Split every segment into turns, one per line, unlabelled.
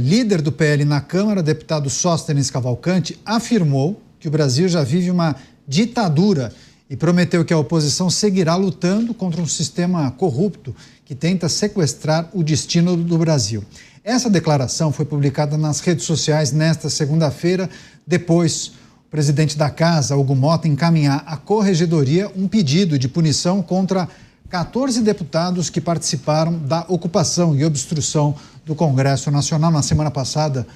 Líder do PL na Câmara, deputado Sóstenes Cavalcante, afirmou que o Brasil já vive uma ditadura e prometeu que a oposição seguirá lutando contra um sistema corrupto que tenta sequestrar o destino do Brasil. Essa declaração foi publicada nas redes sociais nesta segunda-feira, depois o presidente da Casa, Hugo Motta, encaminhar à Corregedoria um pedido de punição contra 14 deputados que participaram da ocupação e obstrução do Congresso Nacional. Na semana passada,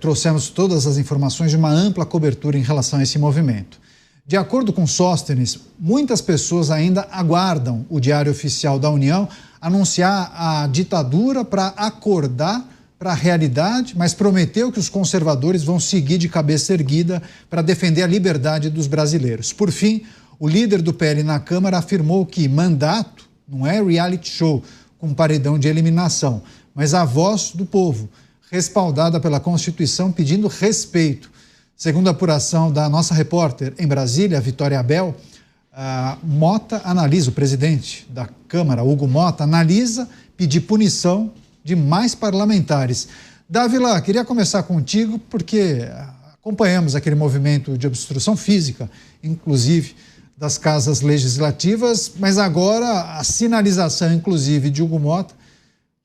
trouxemos todas as informações de uma ampla cobertura em relação a esse movimento. De acordo com Sóstenes, muitas pessoas ainda aguardam o Diário Oficial da União anunciar a ditadura para acordar para a realidade, mas prometeu que os conservadores vão seguir de cabeça erguida para defender a liberdade dos brasileiros. Por fim, o líder do PL na Câmara afirmou que mandato não é reality show com paredão de eliminação, mas a voz do povo, respaldada pela Constituição, pedindo respeito. Segundo a apuração da nossa repórter em Brasília, Vitória Abel, Motta analisa, o presidente da Câmara, Hugo Motta, analisa pedir punição de mais parlamentares. Dávila, queria começar contigo porque acompanhamos aquele movimento de obstrução física, inclusive das casas legislativas, mas agora a sinalização, inclusive, de Hugo Motta,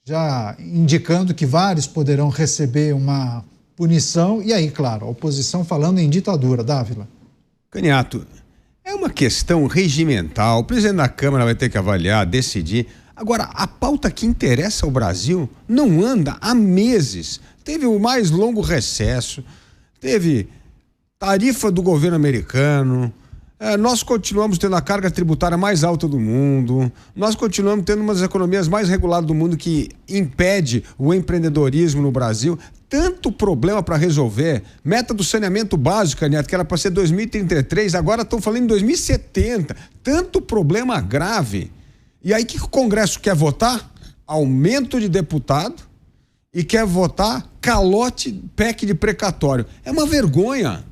já indicando que vários poderão receber uma punição. E aí, claro, a oposição falando em ditadura. Dávila.
Canhato, é uma questão regimental. O presidente da Câmara vai ter que avaliar, decidir. Agora, a pauta que interessa ao Brasil não anda há meses. Teve o mais longo recesso, teve tarifa do governo americano, nós continuamos tendo a carga tributária mais alta do mundo, nós continuamos tendo uma das economias mais reguladas do mundo que impede o empreendedorismo no Brasil. Tanto problema para resolver. Meta do saneamento básico, Neto, que era para ser 2033, agora estão falando em 2070. Tanto problema grave. E aí o que o Congresso quer votar? Aumento de deputado e quer votar calote, PEC de precatório. É uma vergonha.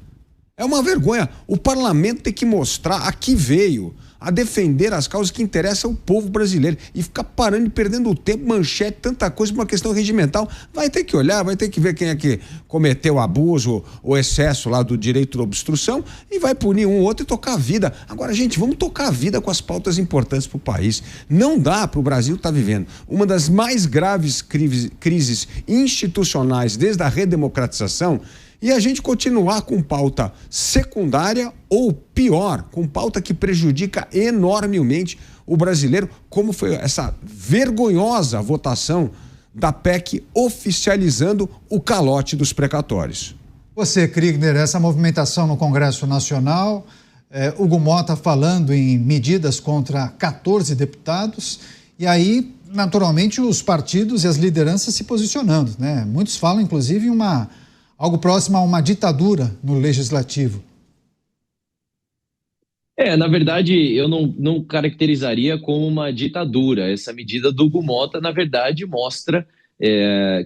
É uma vergonha. O parlamento tem que mostrar a que veio, a defender as causas que interessam ao povo brasileiro e ficar parando e perdendo o tempo, manchete, tanta coisa por uma questão regimental. Vai ter que olhar, vai ter que ver quem é que cometeu abuso ou excesso lá do direito da obstrução e vai punir um ou outro e tocar a vida. Agora, gente, vamos tocar a vida com as pautas importantes para o país. Não dá para o Brasil estar vivendo uma das mais graves crises institucionais desde a redemocratização e a gente continuar com pauta secundária ou pior, com pauta que prejudica enormemente o brasileiro, como foi essa vergonhosa votação da PEC oficializando o calote dos precatórios.
Você, Kriegner, essa movimentação no Congresso Nacional, Hugo Motta falando em medidas contra 14 deputados, e aí, naturalmente, os partidos e as lideranças se posicionando, né? Muitos falam, inclusive, em algo próximo a uma ditadura no Legislativo.
Na verdade, eu não caracterizaria como uma ditadura. Essa medida do Hugo Motta, na verdade, mostra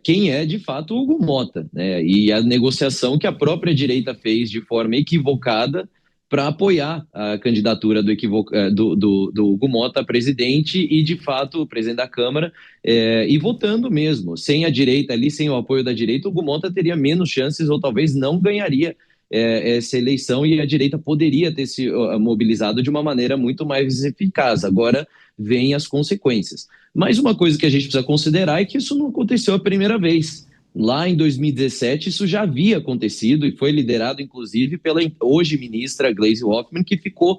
quem é, de fato, o Hugo Motta, né? E a negociação que a própria direita fez de forma equivocada para apoiar a candidatura do Hugo Motta a presidente e, de fato, o presidente da Câmara, e votando mesmo. Sem a direita ali, sem o apoio da direita, o Hugo Motta teria menos chances ou talvez não ganharia essa eleição e a direita poderia ter se mobilizado de uma maneira muito mais eficaz. Agora vêm as consequências. Mas uma coisa que a gente precisa considerar é que isso não aconteceu a primeira vez. Lá em 2017, isso já havia acontecido e foi liderado, inclusive, pela hoje ministra Gleisi Hoffmann, que ficou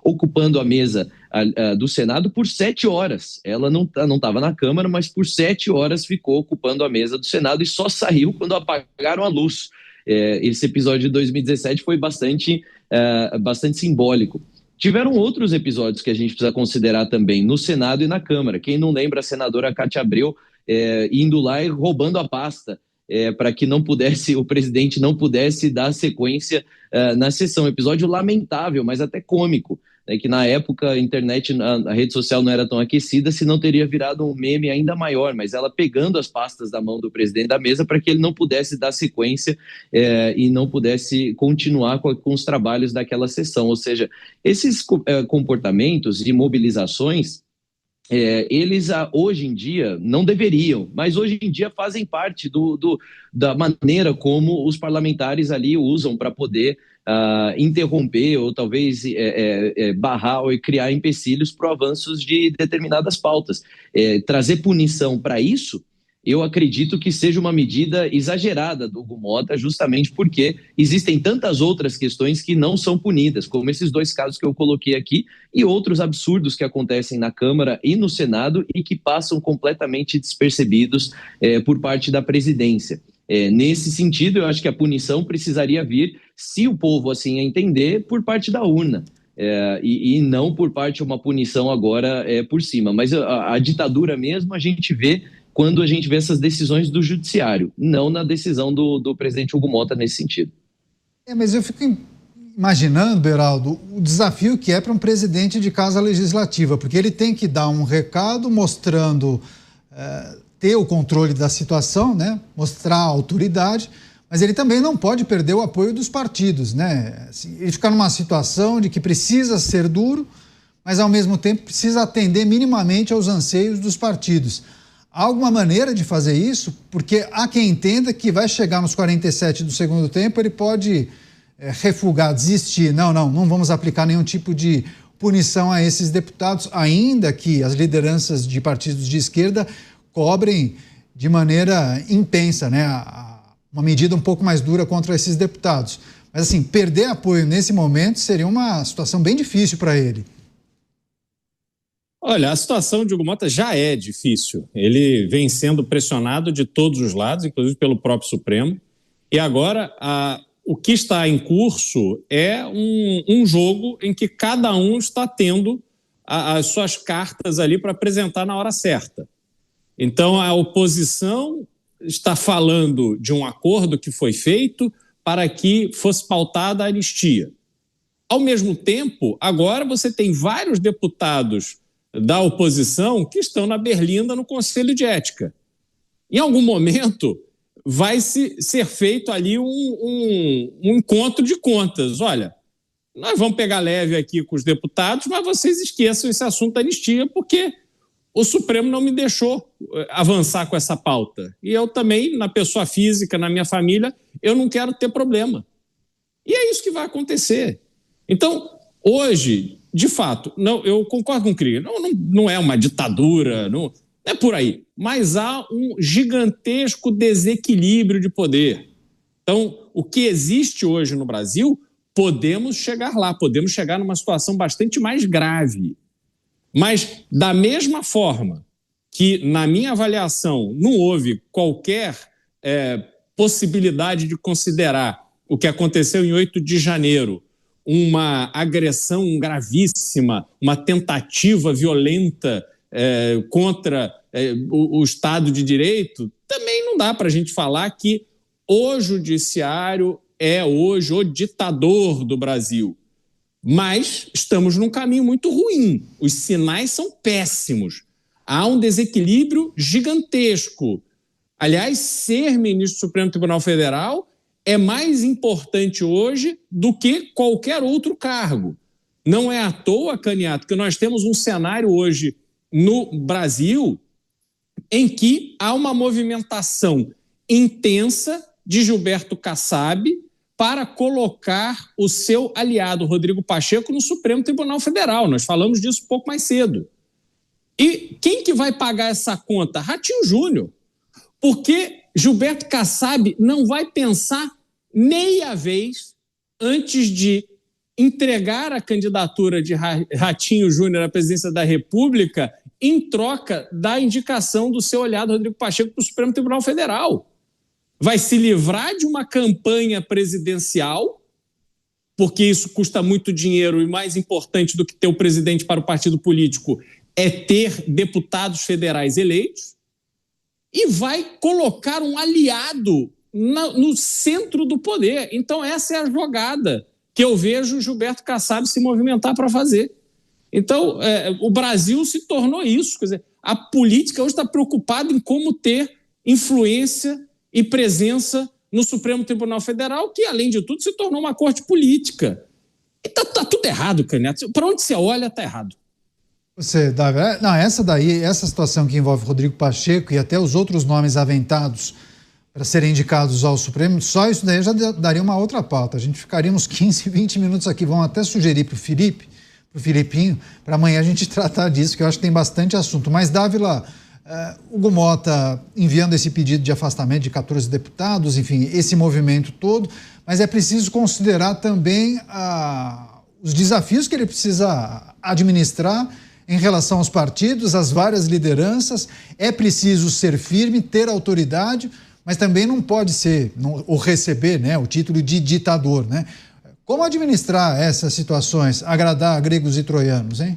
ocupando a mesa do Senado por 7 horas. Ela não estava na Câmara, mas por 7 horas ficou ocupando a mesa do Senado e só saiu quando apagaram a luz. Esse episódio de 2017 foi bastante simbólico. Tiveram outros episódios que a gente precisa considerar também no Senado e na Câmara. Quem não lembra a senadora Cátia Abreu indo lá e roubando a pasta para que o presidente não pudesse dar sequência na sessão. Episódio lamentável, mas até cômico, né, que na época a internet, a rede social não era tão aquecida, senão teria virado um meme ainda maior, mas ela pegando as pastas da mão do presidente da mesa para que ele não pudesse dar sequência e não pudesse continuar com os trabalhos daquela sessão. Ou seja, esses comportamentos de mobilizações eles hoje em dia não deveriam, mas hoje em dia fazem parte da maneira como os parlamentares ali usam para poder interromper ou talvez barrar ou criar empecilhos para avanços de determinadas pautas. Trazer punição para isso, eu acredito que seja uma medida exagerada do Hugo Mota, justamente porque existem tantas outras questões que não são punidas, como esses 2 casos que eu coloquei aqui, e outros absurdos que acontecem na Câmara e no Senado e que passam completamente despercebidos por parte da presidência. Nesse sentido, eu acho que a punição precisaria vir, se o povo assim entender, por parte da urna. E não por parte de uma punição agora por cima. Mas a ditadura mesmo a gente vê quando a gente vê essas decisões do judiciário, não na decisão do presidente Hugo Mota nesse sentido.
Mas eu fico imaginando, Beraldo, o desafio que é para um presidente de casa legislativa, porque ele tem que dar um recado mostrando, ter o controle da situação, né? Mostrar a autoridade, mas ele também não pode perder o apoio dos partidos, né? Assim, ele fica numa situação de que precisa ser duro, mas ao mesmo tempo precisa atender minimamente aos anseios dos partidos. Há alguma maneira de fazer isso? Porque há quem entenda que vai chegar nos 47 do segundo tempo, ele pode refugar, desistir. Não vamos aplicar nenhum tipo de punição a esses deputados, ainda que as lideranças de partidos de esquerda cobrem de maneira intensa, né, uma medida um pouco mais dura contra esses deputados. Mas, assim, perder apoio nesse momento seria uma situação bem difícil para ele.
Olha, a situação de Hugo Mota já é difícil. Ele vem sendo pressionado de todos os lados, inclusive pelo próprio Supremo. E agora, o que está em curso é um jogo em que cada um está tendo as suas cartas ali para apresentar na hora certa. Então, a oposição está falando de um acordo que foi feito para que fosse pautada a anistia. Ao mesmo tempo, agora você tem vários deputados da oposição que estão na berlinda no Conselho de Ética. Em algum momento, vai ser feito ali um encontro de contas. Olha, nós vamos pegar leve aqui com os deputados, mas vocês esqueçam esse assunto da anistia, porque o Supremo não me deixou avançar com essa pauta. E eu também, na pessoa física, na minha família, eu não quero ter problema. E é isso que vai acontecer. Então, hoje, de fato, não, eu concordo com o Krieger, não é uma ditadura, não é por aí, mas há um gigantesco desequilíbrio de poder. Então, o que existe hoje no Brasil, podemos chegar lá, podemos chegar numa situação bastante mais grave. Mas, da mesma forma que, na minha avaliação, não houve qualquer possibilidade de considerar o que aconteceu em 8 de janeiro uma agressão gravíssima, uma tentativa violenta contra o Estado de Direito, também não dá para a gente falar que o judiciário é hoje o ditador do Brasil. Mas estamos num caminho muito ruim. Os sinais são péssimos. Há um desequilíbrio gigantesco. Aliás, ser ministro do Supremo Tribunal Federal é mais importante hoje do que qualquer outro cargo. Não é à toa, Caniato, que nós temos um cenário hoje no Brasil em que há uma movimentação intensa de Gilberto Kassab para colocar o seu aliado, Rodrigo Pacheco, no Supremo Tribunal Federal. Nós falamos disso um pouco mais cedo. E quem que vai pagar essa conta? Ratinho Júnior. Porque Gilberto Kassab não vai pensar meia vez antes de entregar a candidatura de Ratinho Júnior à presidência da República em troca da indicação do seu aliado Rodrigo Pacheco para o Supremo Tribunal Federal. Vai se livrar de uma campanha presidencial, porque isso custa muito dinheiro e mais importante do que ter o presidente para o partido político é ter deputados federais eleitos, e vai colocar um aliado no centro do poder. Então, essa é a jogada que eu vejo o Gilberto Kassab se movimentar para fazer. Então, o Brasil se tornou isso. Quer dizer, a política hoje está preocupada em como ter influência e presença no Supremo Tribunal Federal, que, além de tudo, se tornou uma corte política. E tá tudo errado, Caneta. Para onde você olha, está errado.
Você, Davi, não, essa situação que envolve Rodrigo Pacheco e até os outros nomes aventados para serem indicados ao Supremo, só isso daí já daria uma outra pauta. A gente ficaria uns 15, 20 minutos aqui. Vamos até sugerir para o Filipinho, para amanhã a gente tratar disso, que eu acho que tem bastante assunto. Mas, Dávila, Hugo Motta enviando esse pedido de afastamento de 14 deputados, enfim, esse movimento todo, mas é preciso considerar também os desafios que ele precisa administrar em relação aos partidos, às várias lideranças. É preciso ser firme, ter autoridade, mas também não pode ser, ou receber, né, o título de ditador, né? Como administrar essas situações, agradar gregos e troianos, hein?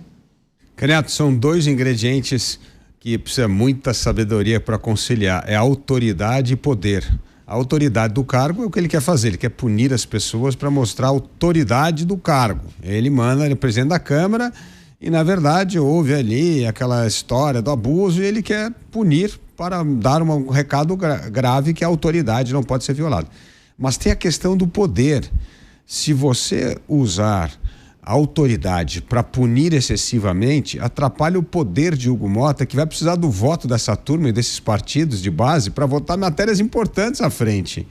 Caneto, são dois ingredientes que precisa muita sabedoria para conciliar, é autoridade e poder. A autoridade do cargo é o que ele quer fazer, ele quer punir as pessoas para mostrar a autoridade do cargo. Ele manda, ele é presidente da Câmara e, na verdade, houve ali aquela história do abuso e ele quer punir para dar um recado grave que a autoridade não pode ser violada. Mas tem a questão do poder. Se você usar a autoridade para punir excessivamente, atrapalha o poder de Hugo Motta, que vai precisar do voto dessa turma e desses partidos de base para votar matérias importantes à frente.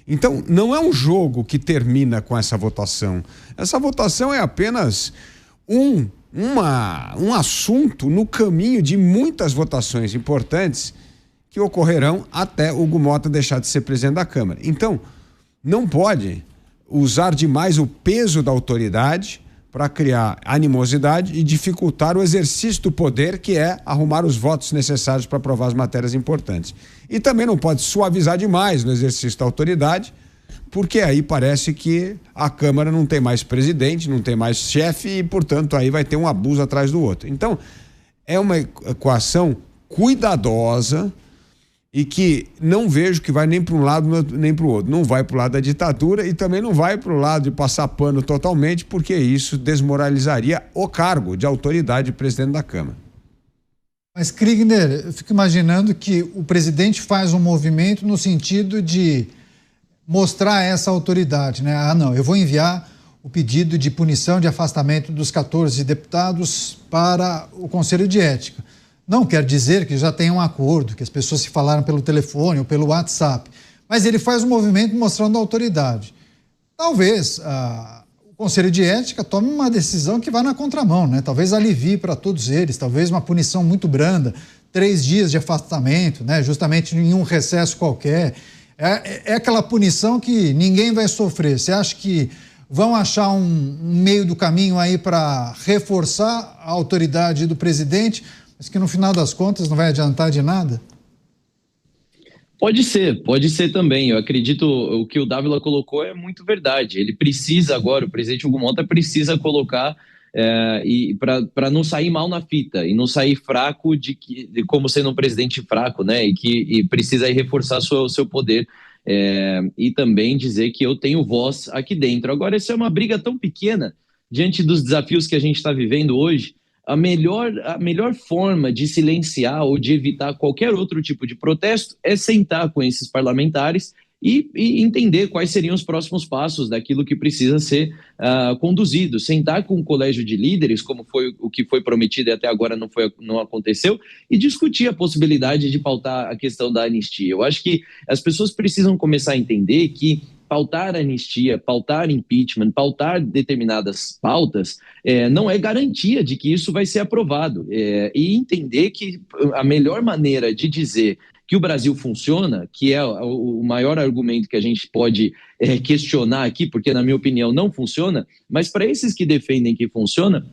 Então, não é um jogo que termina com essa votação. Essa votação é apenas um assunto no caminho de muitas votações importantes que ocorrerão até Hugo Motta deixar de ser presidente da Câmara. Então, não pode usar demais o peso da autoridade para criar animosidade e dificultar o exercício do poder, que é arrumar os votos necessários para aprovar as matérias importantes. E também não pode suavizar demais no exercício da autoridade, porque aí parece que a Câmara não tem mais presidente, não tem mais chefe e, portanto, aí vai ter um abuso atrás do outro. Então, é uma equação cuidadosa e que não vejo que vai nem para um lado nem para o outro. Não vai para o lado da ditadura e também não vai para o lado de passar pano totalmente, porque isso desmoralizaria o cargo de autoridade de presidente da Câmara.
Mas, Kriegner, eu fico imaginando que o presidente faz um movimento no sentido de mostrar essa autoridade, né? Ah, não, eu vou enviar o pedido de punição de afastamento dos 14 deputados para o Conselho de Ética. Não quer dizer que já tem um acordo, que as pessoas se falaram pelo telefone ou pelo WhatsApp, mas ele faz um movimento mostrando autoridade. Talvez o Conselho de Ética tome uma decisão que vá na contramão, né? Talvez alivie para todos eles, talvez uma punição muito branda, 3 dias de afastamento, né? Justamente em um recesso qualquer. É aquela punição que ninguém vai sofrer. Você acha que vão achar um meio do caminho aí para reforçar a autoridade do presidente, mas que no final das contas não vai adiantar de nada?
Pode ser também. Eu acredito o que o Dávila colocou é muito verdade. Ele precisa agora, o presidente Hugo Motta precisa colocar para não sair mal na fita e não sair fraco como sendo um presidente fraco, né? E precisa aí reforçar seu poder e também dizer que eu tenho voz aqui dentro. Agora, essa é uma briga tão pequena diante dos desafios que a gente está vivendo hoje. A melhor forma de silenciar ou de evitar qualquer outro tipo de protesto é sentar com esses parlamentares e entender quais seriam os próximos passos daquilo que precisa ser conduzido. Sentar com o colégio de líderes, como foi o que foi prometido e até agora não aconteceu, e discutir a possibilidade de pautar a questão da anistia. Eu acho que as pessoas precisam começar a entender que pautar anistia, pautar impeachment, pautar determinadas pautas não é garantia de que isso vai ser aprovado. E entender que a melhor maneira de dizer que o Brasil funciona, que é o maior argumento que a gente pode questionar aqui, porque na minha opinião não funciona, mas para esses que defendem que funciona,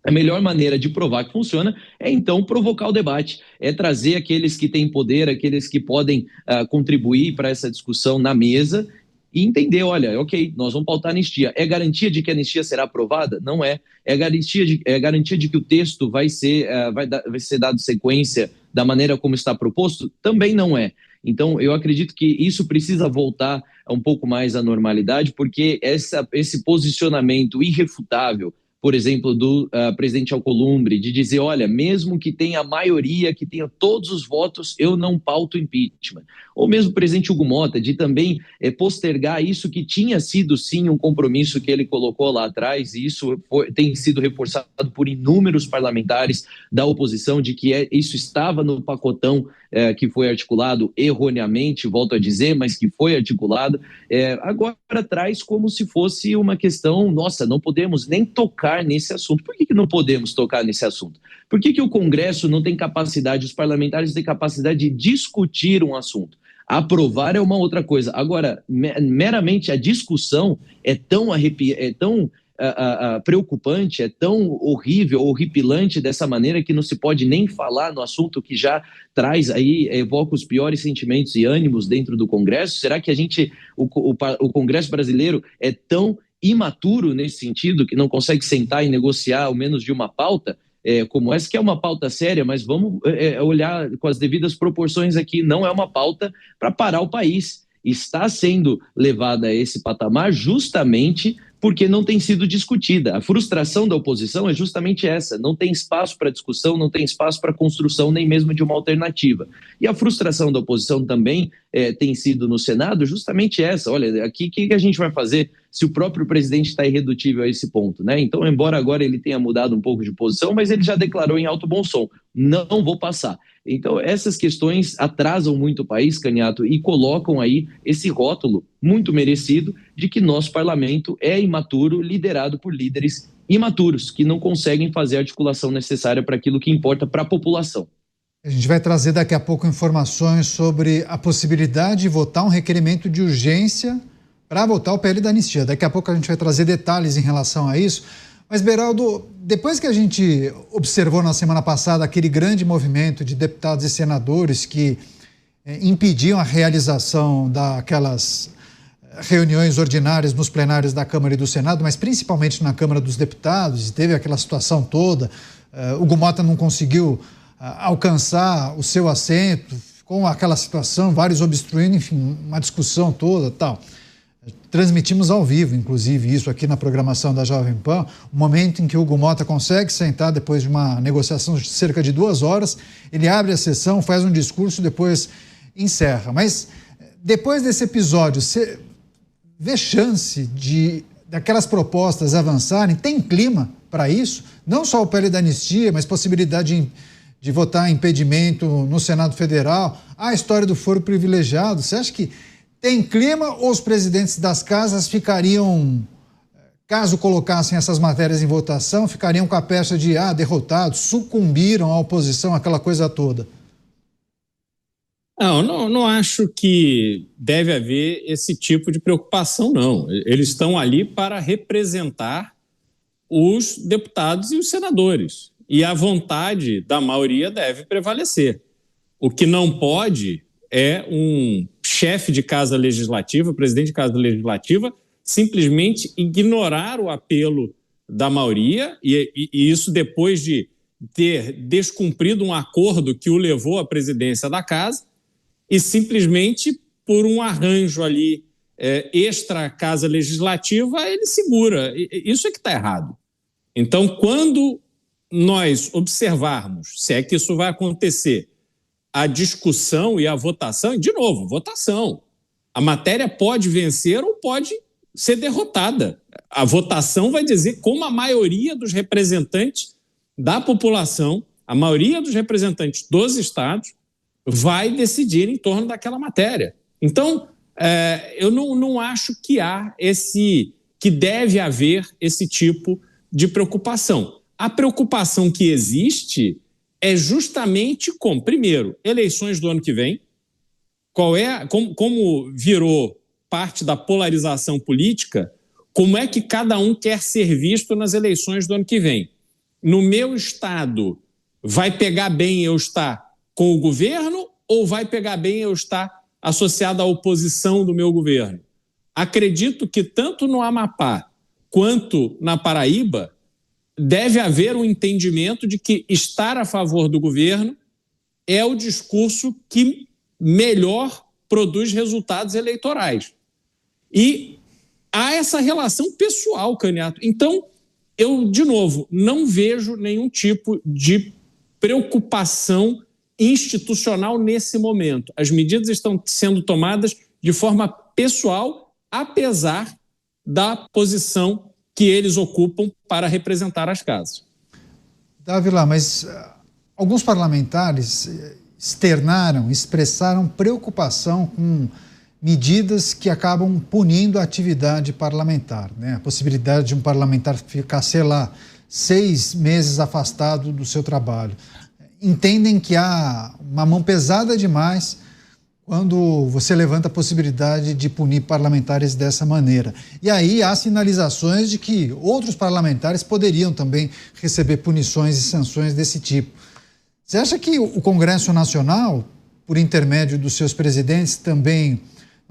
a melhor maneira de provar que funciona é, então, provocar o debate, é trazer aqueles que têm poder, aqueles que podem contribuir para essa discussão na mesa e entender, olha, ok, nós vamos pautar a anistia. É garantia de que a anistia será aprovada? Não é. É garantia de que o texto vai ser dado sequência da maneira como está proposto? Também não é. Então, eu acredito que isso precisa voltar um pouco mais à normalidade, porque esse posicionamento irrefutável por exemplo, do presidente Alcolumbre, de dizer, olha, mesmo que tenha a maioria, que tenha todos os votos, eu não pauto impeachment. Ou mesmo o presidente Hugo Mota, de também postergar isso que tinha sido, sim, um compromisso que ele colocou lá atrás, e isso tem sido reforçado por inúmeros parlamentares da oposição, de que isso estava no pacotão que foi articulado erroneamente, volto a dizer, mas que foi articulado, agora traz como se fosse uma questão, nossa, não podemos nem tocar nesse assunto. Por que não podemos tocar nesse assunto? Por que o Congresso não tem capacidade, os parlamentares têm capacidade de discutir um assunto? Aprovar é uma outra coisa. Agora, meramente a discussão é tão preocupante, é tão horrível, horripilante dessa maneira que não se pode nem falar no assunto que já traz aí, evoca os piores sentimentos e ânimos dentro do Congresso. Será que o Congresso brasileiro é tão imaturo nesse sentido que não consegue sentar e negociar ao menos de uma pauta como essa, que é uma pauta séria, mas vamos olhar com as devidas proporções aqui, não é uma pauta para parar o país. Está sendo levada a esse patamar justamente porque não tem sido discutida. A frustração da oposição é justamente essa, não tem espaço para discussão, não tem espaço para construção nem mesmo de uma alternativa. E a frustração da oposição também tem sido no Senado justamente essa, olha, aqui o que a gente vai fazer se o próprio presidente está irredutível a esse ponto, né? Então, embora agora ele tenha mudado um pouco de posição, mas ele já declarou em alto bom som, não vou passar. Então, essas questões atrasam muito o país, Caniato, e colocam aí esse rótulo muito merecido de que nosso parlamento é imaturo, liderado por líderes imaturos, que não conseguem fazer a articulação necessária para aquilo que importa para a população.
A gente vai trazer daqui a pouco informações sobre a possibilidade de votar um requerimento de urgência para votar o PL da anistia. Daqui a pouco a gente vai trazer detalhes em relação a isso. Mas, Beraldo, depois que a gente observou na semana passada aquele grande movimento de deputados e senadores que impediam a realização daquelas reuniões ordinárias nos plenários da Câmara e do Senado, mas principalmente na Câmara dos Deputados, e teve aquela situação toda, Hugo Mota não conseguiu alcançar o seu assento, com aquela situação, vários obstruindo, enfim, uma discussão toda e tal. Transmitimos ao vivo, inclusive, isso aqui na programação da Jovem Pan, o momento em que o Hugo Mota consegue sentar depois de uma negociação de cerca de 2 horas, ele abre a sessão, faz um discurso, depois encerra. Mas depois desse episódio, você vê chance daquelas propostas avançarem? Tem clima para isso? Não só o PL da anistia, mas possibilidade de votar impedimento no Senado Federal, a história do foro privilegiado. Você acha que tem clima ou os presidentes das casas ficariam, caso colocassem essas matérias em votação, ficariam com a pecha de derrotados, sucumbiram à oposição, aquela coisa toda?
Não acho que deve haver esse tipo de preocupação, não. Eles estão ali para representar os deputados e os senadores. E a vontade da maioria deve prevalecer. O que não pode é um chefe de casa legislativa, presidente de casa legislativa, simplesmente ignorar o apelo da maioria, e isso depois de ter descumprido um acordo que o levou à presidência da casa, e simplesmente por um arranjo ali extra casa legislativa, ele segura. Isso é que está errado. Então, quando nós observarmos, se é que isso vai acontecer, a discussão e a votação, de novo, votação. A matéria pode vencer ou pode ser derrotada. A votação vai dizer como a maioria dos representantes da população, a maioria dos representantes dos estados, vai decidir em torno daquela matéria. Então, eu não acho que deve haver esse tipo de preocupação. A preocupação que existe é justamente com, primeiro, eleições do ano que vem, como virou parte da polarização política, como é que cada um quer ser visto nas eleições do ano que vem. No meu estado, vai pegar bem eu estar com o governo ou vai pegar bem eu estar associado à oposição do meu governo? Acredito que tanto no Amapá quanto na Paraíba, deve haver um entendimento de que estar a favor do governo é o discurso que melhor produz resultados eleitorais. E há essa relação pessoal, Caniato. Então, eu, de novo, não vejo nenhum tipo de preocupação institucional nesse momento. As medidas estão sendo tomadas de forma pessoal, apesar da posição que eles ocupam para representar as casas.
Dávila, mas alguns parlamentares expressaram preocupação com medidas que acabam punindo a atividade parlamentar, né? A possibilidade de um parlamentar ficar, sei lá, 6 meses afastado do seu trabalho. Entendem que há uma mão pesada demais quando você levanta a possibilidade de punir parlamentares dessa maneira. E aí há sinalizações de que outros parlamentares poderiam também receber punições e sanções desse tipo. Você acha que o Congresso Nacional, por intermédio dos seus presidentes, também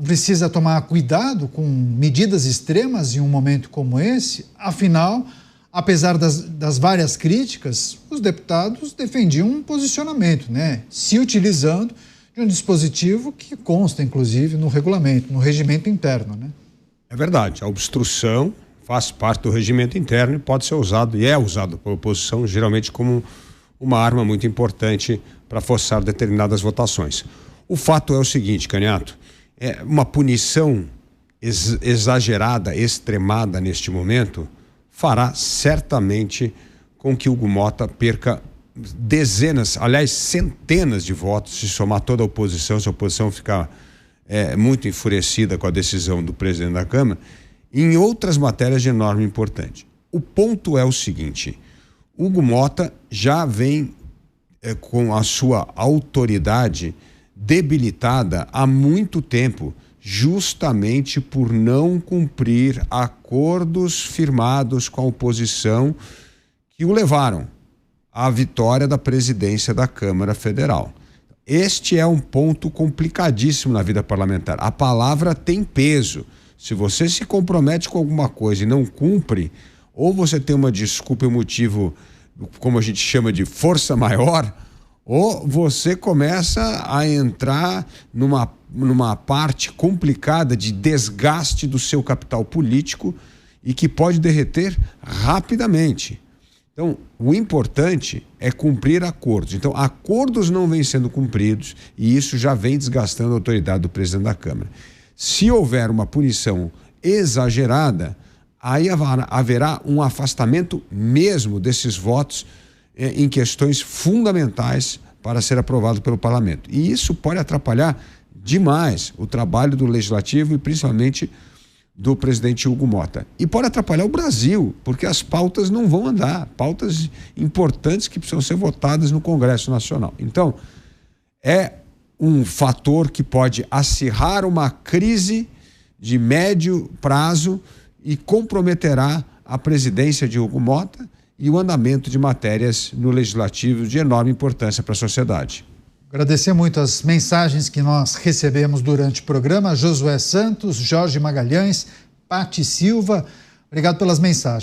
precisa tomar cuidado com medidas extremas em um momento como esse? Afinal, apesar das várias críticas, os deputados defendiam um posicionamento, né? Se utilizando de um dispositivo que consta, inclusive, no regulamento, no regimento interno, né?
É verdade, a obstrução faz parte do regimento interno e pode ser usado, e é usado pela oposição, geralmente como uma arma muito importante para forçar determinadas votações. O fato é o seguinte, Canhato, é uma punição exagerada, extremada neste momento, fará certamente com que Hugo Motta perca dezenas, aliás, centenas de votos, se somar toda a oposição, se a oposição ficar muito enfurecida com a decisão do presidente da Câmara, em outras matérias de enorme importância. O ponto é o seguinte, Hugo Motta já vem com a sua autoridade debilitada há muito tempo, justamente por não cumprir acordos firmados com a oposição que o levaram à vitória da presidência da Câmara Federal. Este é um ponto complicadíssimo na vida parlamentar. A palavra tem peso. Se você se compromete com alguma coisa e não cumpre, ou você tem uma desculpa e um motivo, como a gente chama de força maior, ou você começa a entrar numa parte complicada de desgaste do seu capital político e que pode derreter rapidamente. Então, o importante é cumprir acordos. Então, acordos não vêm sendo cumpridos e isso já vem desgastando a autoridade do presidente da Câmara. Se houver uma punição exagerada, aí haverá um afastamento mesmo desses votos em questões fundamentais para ser aprovado pelo parlamento. E isso pode atrapalhar demais o trabalho do legislativo e principalmente do presidente Hugo Motta. E pode atrapalhar o Brasil, porque as pautas não vão andar, pautas importantes que precisam ser votadas no Congresso Nacional. Então, é um fator que pode acirrar uma crise de médio prazo e comprometerá a presidência de Hugo Motta e o andamento de matérias no legislativo de enorme importância para a sociedade.
Agradecer muito as mensagens que nós recebemos durante o programa. Josué Santos, Jorge Magalhães, Pati Silva, obrigado pelas mensagens.